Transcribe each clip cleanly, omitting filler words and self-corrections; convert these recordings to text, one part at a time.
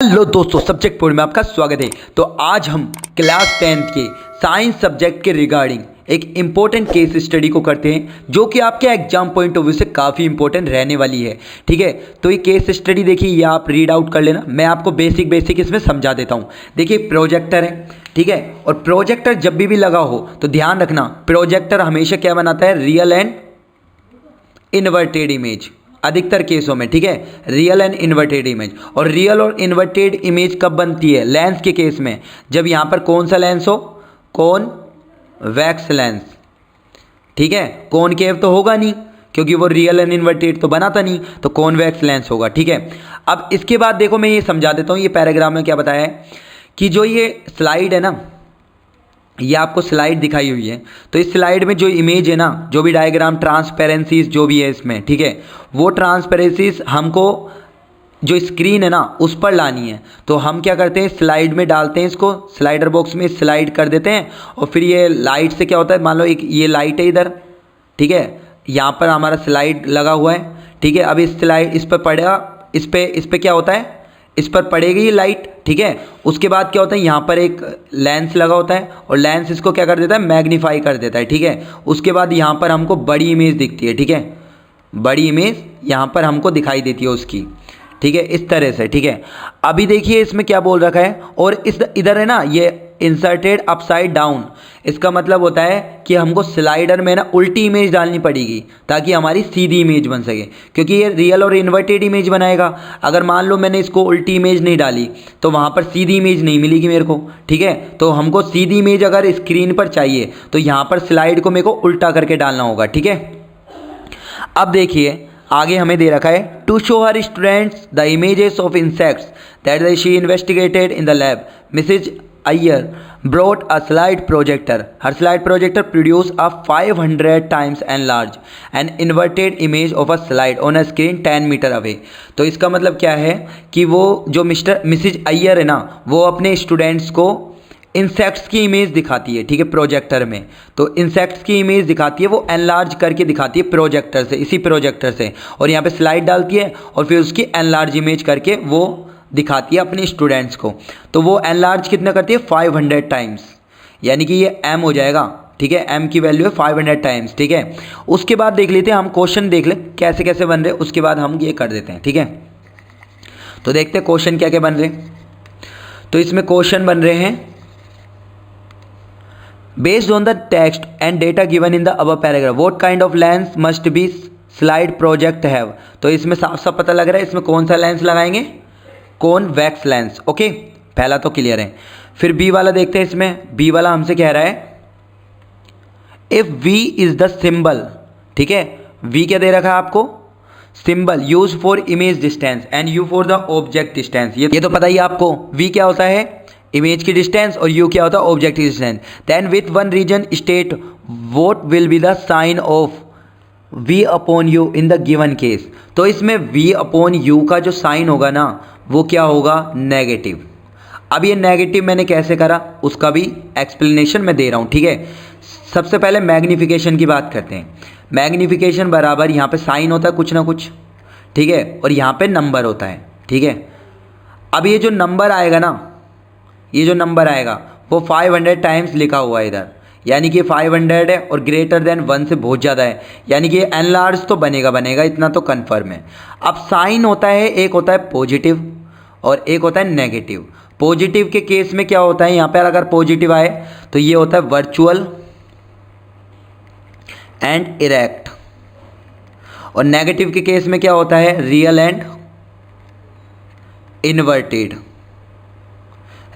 Hello दोस्तों, subject board में आपका स्वागत है। तो आज हम क्लास 10th के साइंस सब्जेक्ट के रिगार्डिंग एक इम्पोर्टेंट केस स्टडी को करते हैं, जो कि आपके एग्जाम पॉइंट ऑफ व्यू से काफ़ी इंपॉर्टेंट रहने वाली है। ठीक है, तो ये केस स्टडी देखिए, ये आप रीड आउट कर लेना। मैं आपको बेसिक इसमें समझा देता हूँ। देखिए, प्रोजेक्टर है, ठीक है, और प्रोजेक्टर जब भी लगा हो तो ध्यान रखना, प्रोजेक्टर हमेशा क्या बनाता है? रियल एंड इन्वर्टेड इमेज, अधिकतर केसों में। ठीक है, रियल एंड इन्वर्टेड इमेज। और रियल और इन्वर्टेड इमेज कब बनती है? लेंस के केस में, जब यहाँ पर कौन सा लेंस हो? Convex lens. ठीक है, कॉनकेव तो होगा नहीं, क्योंकि वो रियल एंड इन्वर्टेड तो बनाता नहीं, तो कॉन्वेक्स लेंस होगा। ठीक है, अब इसके बाद देखो, मैं ये समझा देता हूँ, ये पैराग्राफ में क्या बताया है कि जो ये स्लाइड है ना, ये आपको स्लाइड दिखाई हुई है। तो इस स्लाइड में जो इमेज है ना, जो भी डायग्राम, ट्रांसपेरेंसीज जो भी है इसमें, ठीक है, वो ट्रांसपेरेंसीज हमको जो स्क्रीन है ना उस पर लानी है। तो हम क्या करते हैं, स्लाइड में डालते हैं, इसको स्लाइडर बॉक्स में स्लाइड कर देते हैं। और फिर ये लाइट से क्या होता है, मान लो एक ये लाइट है इधर, ठीक है, यहाँ पर हमारा स्लाइड लगा हुआ है। ठीक है, अब इस स्लाइड इस पर पड़ेगा, इस पर क्या होता है, इस पर पड़ेगी ये लाइट। ठीक है, उसके बाद क्या होता है, यहाँ पर एक लेंस लगा होता है, और लेंस इसको क्या कर देता है? मैग्नीफाई कर देता है। ठीक है, उसके बाद यहाँ पर हमको बड़ी इमेज दिखती है। ठीक है, बड़ी इमेज यहाँ पर हमको दिखाई देती है उसकी। ठीक है, इस तरह से। ठीक है, अभी देखिए इसमें क्या बोल रखा है, और इस इधर है ना, ये इंसर्टेड अपसाइड डाउन। इसका मतलब होता है कि हमको स्लाइडर में ना उल्टी इमेज डालनी पड़ेगी, ताकि हमारी सीधी इमेज बन सके, क्योंकि ये रियल और इन्वर्टेड इमेज बनाएगा। अगर मान लो मैंने इसको उल्टी इमेज नहीं डाली, तो वहाँ पर सीधी इमेज नहीं मिलेगी मेरे को। ठीक है, तो हमको सीधी इमेज अगर स्क्रीन पर चाहिए, तो यहाँ पर स्लाइड को मेरे को उल्टा करके डालना होगा। ठीक है, अब देखिए आगे हमें दे रखा है, टू शो हर students the images of insects that she investigated in the lab, Mrs Iyer brought a slide projector. Her slide projector produced a 500 times enlarged and inverted image of a slide on a screen 10 metre away. तो इसका मतलब क्या है कि वो जो Mrs Iyer है ना, वो अपने स्टूडेंट्स को इंसेक्ट्स की इमेज दिखाती है। ठीक है, प्रोजेक्टर में तो इंसेक्ट्स की इमेज दिखाती है, वो एनलार्ज करके दिखाती है प्रोजेक्टर से, इसी प्रोजेक्टर से, और यहाँ पे स्लाइड डालती है, और फिर उसकी एनलार्ज इमेज करके वो दिखाती है अपने स्टूडेंट्स को। तो वो एनलार्ज कितना करती है? 500 टाइम्स, यानी कि ये m हो जाएगा। ठीक है, m की वैल्यू है 500 टाइम्स। ठीक है, उसके बाद देख लेते हैं हम, क्वेश्चन देख ले कैसे कैसे बन रहे, उसके बाद हम ये कर देते हैं। ठीक है, तो देखते हैं क्वेश्चन क्या क्या बन रहे। तो इसमें क्वेश्चन बन रहे हैं, based on the text and data given in the above paragraph what kind of lens must be slide project have. तो इसमें साफ साफ पता लग रहा है इसमें कौन सा लेंस लगाएंगे, कॉन्वेक्स लेंस। ओके, पहला तो क्लियर है। फिर बी वाला देखते हैं, इसमें बी वाला हमसे कह रहा है, if v is the symbol. ठीक है, वी क्या दे रखा है आपको? Symbol use for image distance and u for the object distance. ये तो पता ही आपको, वी क्या होता है? इमेज की डिस्टेंस, और यू क्या होता है? ऑब्जेक्ट की distance. Then with one reason state what will be the sign of v upon u in the given case. तो इसमें v अपॉन यू का जो साइन होगा ना, वो क्या होगा? नेगेटिव। अब ये नेगेटिव मैंने कैसे करा, उसका भी एक्सप्लेनेशन मैं दे रहा हूँ। ठीक है, सबसे पहले मैग्नीफिकेशन की बात करते हैं। मैग्नीफिकेशन बराबर यहाँ पे साइन होता है कुछ ना कुछ, ठीक है, और यहाँ पे नंबर होता है। ठीक है, अब ये जो नंबर आएगा ना, ये जो नंबर आएगा वो 500 टाइम्स लिखा हुआ है इधर, यानी कि 500 है और ग्रेटर देन 1 से बहुत ज़्यादा है, यानी कि एनलार्ज तो बनेगा, इतना तो कन्फर्म है। अब साइन होता है, एक होता है पॉजिटिव और एक होता है नेगेटिव। पॉजिटिव के केस में क्या होता है, यहाँ पर अगर पॉजिटिव आए तो ये होता है वर्चुअल एंड इरेक्ट, और नेगेटिव के केस में क्या होता है? Real and inverted,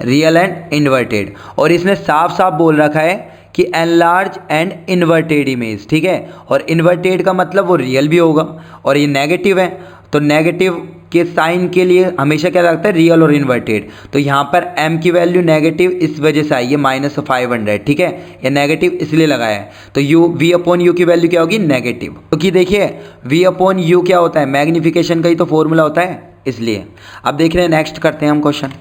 real and inverted. और इसने साफ साफ बोल रखा है कि एनलार्ज एंड इन्वर्टेड इमेज। ठीक है, और इन्वर्टेड का मतलब वो रियल भी होगा, और ये नेगेटिव है, तो नेगेटिव के साइन के लिए हमेशा क्या लगता है? रियल और इन्वर्टेड। तो यहाँ पर m की वैल्यू नेगेटिव इस वजह से आई है -500। ठीक है, ये नेगेटिव इसलिए लगाया है। तो u v अपॉन यू की वैल्यू क्या होगी? नेगेटिव, क्योंकि देखिए v अपॉन यू क्या होता है? मैग्नीफिकेशन का ही तो फॉर्मूला होता है, इसलिए। अब देख रहे हैं, नेक्स्ट करते हैं हम क्वेश्चन।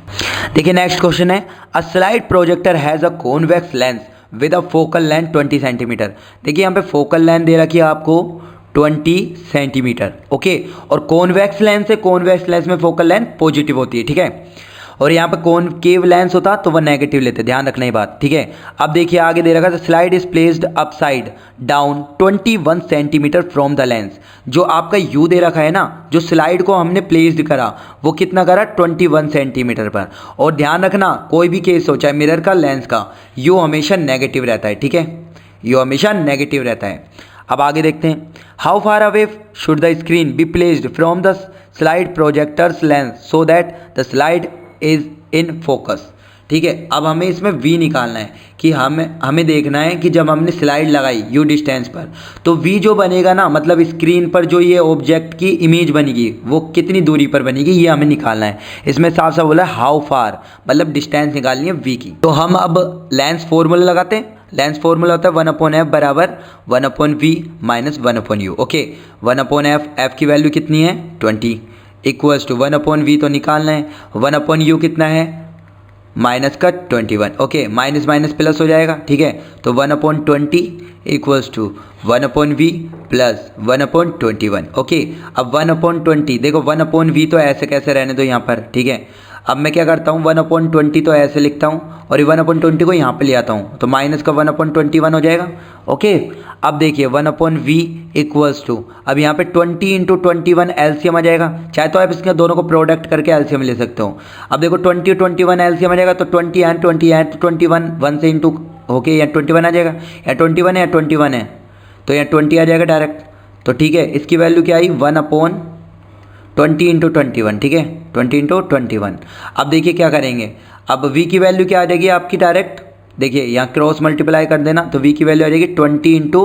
देखिए नेक्स्ट क्वेश्चन है, अ slide projector has a convex lens with a focal length 20 centimetre. देखिए यहाँ पे फोकल लेंथ दे रखी है आपको 20 सेंटीमीटर। ओके, और कॉन्वेक्स लेंस है, कॉन्वेक्स लेंस में फोकल लेंथ पॉजिटिव होती है। ठीक है, और यहाँ पे कॉनकेव लेंस होता तो वह नेगेटिव लेते, ध्यान रखना ये बात, ठीक है। अब देखिए आगे दे रखा है slide is placed upside down 21 centimetre from the lens. जो आपका यू दे रखा है ना, जो स्लाइड को हमने प्लेस्ड करा वो कितना करा 21 सेंटीमीटर पर। और ध्यान रखना कोई भी केस हो चाहे मिरर का लेंस का, यू हमेशा नेगेटिव रहता है, ठीक है, यू हमेशा नेगेटिव रहता है। अब आगे देखते हैं, how far away should the screen be placed from the slide projectors lens so that the slide is in focus. ठीक है, अब हमें इसमें v निकालना है कि हमें देखना है कि जब हमने स्लाइड लगाई u डिस्टेंस पर तो v जो बनेगा ना, मतलब स्क्रीन पर जो ये ऑब्जेक्ट की इमेज बनेगी वो कितनी दूरी पर बनेगी, ये हमें निकालना है। इसमें साफ साफ बोला है हाउ फार, मतलब डिस्टेंस निकालनी है v की। तो हम अब लेंस फॉर्मूला लगाते हैं। लेंस फॉर्मूला होता है 1/f बराबर 1/v minus 1/u। Okay, 1/f, f की वैल्यू कितनी है 20 इक्वल्स टू 1/v तो निकालना है, 1/u कितना है माइनस का 21। ओके, माइनस माइनस प्लस हो जाएगा, ठीक है। तो 1/20 equals to 1/v plus 1/21। Okay, अब 1/20 देखो 1/v तो ऐसे कैसे रहने दो यहाँ पर, ठीक है। अब मैं क्या करता हूँ 1/20 तो ऐसे लिखता हूँ और ये 1/20 को यहाँ पे ले आता हूँ तो माइनस का 1/21 हो जाएगा। ओके, अब देखिए 1/v इक्वल्स टू, अब यहाँ पे 20 इंटू 21 एलसीएम आ जाएगा। चाहे तो आप इसके दोनों को प्रोडक्ट करके एलसीएम ले सकते हो। अब देखो 20 और 21 एलसीएम आ जाएगा तो 20 एंड 21 1 से इंटू होके यहाँ 21 आ जाएगा, या 21 है या 21 है तो यहाँ 20 आ जाएगा डायरेक्ट। तो ठीक है, इसकी वैल्यू क्या आई 1/20 इंटू 21, ठीक है, 20 इंटू 21। अब देखिए क्या करेंगे, अब v की वैल्यू क्या आ जाएगी आपकी डायरेक्ट, देखिए यहाँ क्रॉस मल्टीप्लाई कर देना तो v की वैल्यू आ जाएगी 20 इंटू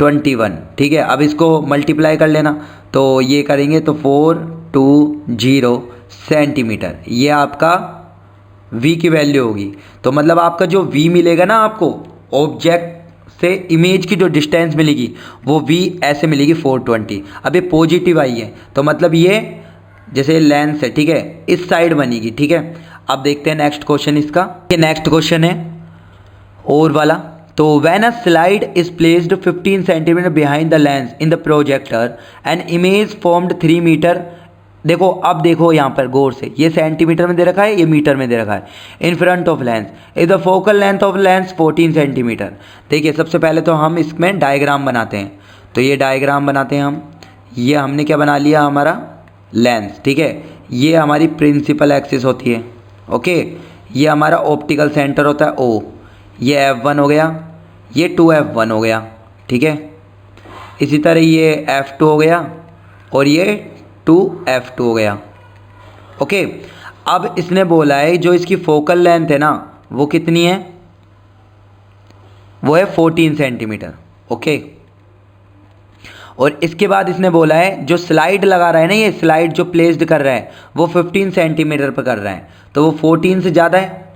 21, ठीक है। अब इसको मल्टीप्लाई कर लेना तो ये करेंगे तो 420 सेंटीमीटर, ये आपका v की वैल्यू होगी। तो मतलब आपका जो v मिलेगा ना आपको ऑब्जेक्ट से इमेज की जो डिस्टेंस मिलेगी वो v ऐसे मिलेगी 420। अब ये पॉजिटिव आई है तो मतलब ये जैसे लेंस है, ठीक है, इस साइड बनेगी, ठीक है। अब देखते हैं नेक्स्ट क्वेश्चन इसका। ये नेक्स्ट क्वेश्चन है और वाला, तो when a slide is placed 15 centimetre behind the lens in the projector and image formed 3 metre. देखो अब देखो यहाँ पर गौर से, ये सेंटीमीटर में दे रखा है, ये मीटर में दे रखा है। In front of lens is the focal length of lens 14 centimetre. देखिए सबसे पहले तो हम इसमें डायग्राम बनाते हैं, तो ये डायग्राम बनाते हैं हम। ये हमने क्या बना लिया हमारा लेंस, ठीक है, ये हमारी प्रिंसिपल एक्सिस होती है। ओके, ये हमारा ऑप्टिकल सेंटर होता है O, ये F1 हो गया, ये 2F1 हो गया, ठीक है। इसी तरह ये F2 हो गया और ये 2F2 हो गया। ओके, अब इसने बोला है जो इसकी फोकल लेंथ है ना वो कितनी है, वो है 14 सेंटीमीटर। ओके, और इसके बाद इसने बोला है जो स्लाइड लगा रहा है ना, ये स्लाइड जो प्लेस्ड कर रहा है वो 15 सेंटीमीटर पर कर रहा है, तो वो 14 से ज़्यादा है,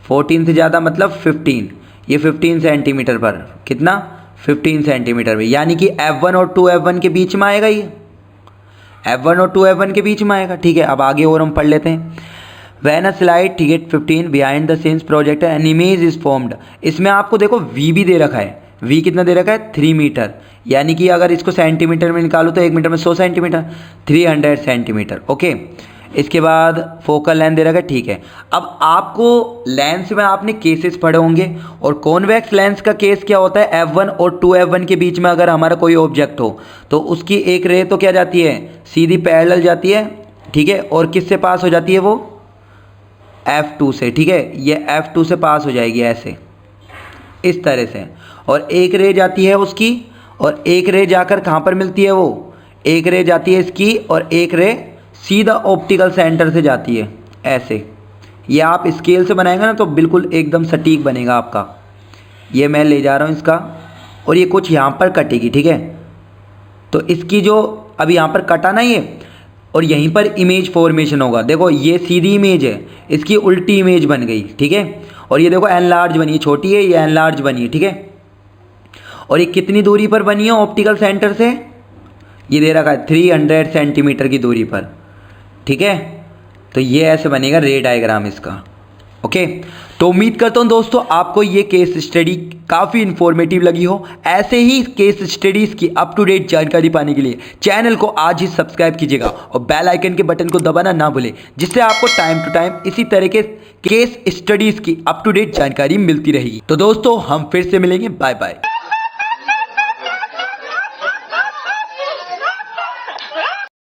14 से ज़्यादा मतलब 15, ये 15 सेंटीमीटर पर, कितना 15 सेंटीमीटर पर, यानी कि F1 और 2F1 के बीच में आएगा, ये F1 और 2F1 के बीच में आएगा, ठीक है। अब आगे और हम पढ़ लेते हैं। वैन अ स्लाइड, ठीक है, 15 behind the scenes projector an image is formed. इसमें आपको देखो v भी दे रखा है, v कितना दे रखा है 3 मीटर, यानी कि अगर इसको सेंटीमीटर में निकालो तो 1 मीटर में 100 सेंटीमीटर, 300 सेंटीमीटर। ओके, इसके बाद फोकल लेंथ दे रखा है, ठीक है। अब आपको लेंस में आपने केसेस पढ़े होंगे, और कॉन्वेक्स लेंस का केस क्या होता है, F1 और 2F1 के बीच में अगर हमारा कोई ऑब्जेक्ट हो तो उसकी एक रे तो क्या जाती है, सीधी पैरेलल जाती है, ठीक है, और किससे पास हो जाती है वो F2 से, ठीक है, ये F2 से पास हो जाएगी ऐसे, इस तरह से, और एक रे जाती है उसकी, और एक रे जाकर कहाँ पर मिलती है, वो एक रे जाती है इसकी और एक रे सीधा ऑप्टिकल सेंटर से जाती है ऐसे। ये आप स्केल से बनाएंगे ना तो बिल्कुल एकदम सटीक बनेगा आपका। ये मैं ले जा रहा हूँ इसका, और ये कुछ यहाँ पर कटेगी, ठीक है। तो इसकी जो अब यहाँ पर कटा ना ये, और यहीं पर इमेज फॉर्मेशन होगा। देखो ये सीधी इमेज है, इसकी उल्टी इमेज बन गई, ठीक है। और ये देखो एनलार्ज बनी है, छोटी है, ये एनलार्ज बनी है, ठीक है। और ये कितनी दूरी पर बनी है ऑप्टिकल सेंटर से, ये दे रखा है 300 सेंटीमीटर की दूरी पर, ठीक है। तो ये ऐसे बनेगा रे डायग्राम इसका। ओके, तो उम्मीद करता हूँ दोस्तों आपको ये केस स्टडी काफ़ी इन्फॉर्मेटिव लगी हो, ऐसे ही केस स्टडीज़ की अप टू डेट जानकारी पाने के लिए चैनल को आज ही सब्सक्राइब कीजिएगा और बेल आइकन के बटन को दबाना ना भूलें, जिससे आपको टाइम टू टाइम इसी तरह के केस स्टडीज़ की अप टू डेट जानकारी मिलती रहेगी। तो दोस्तों हम फिर से मिलेंगे, बाय बाय।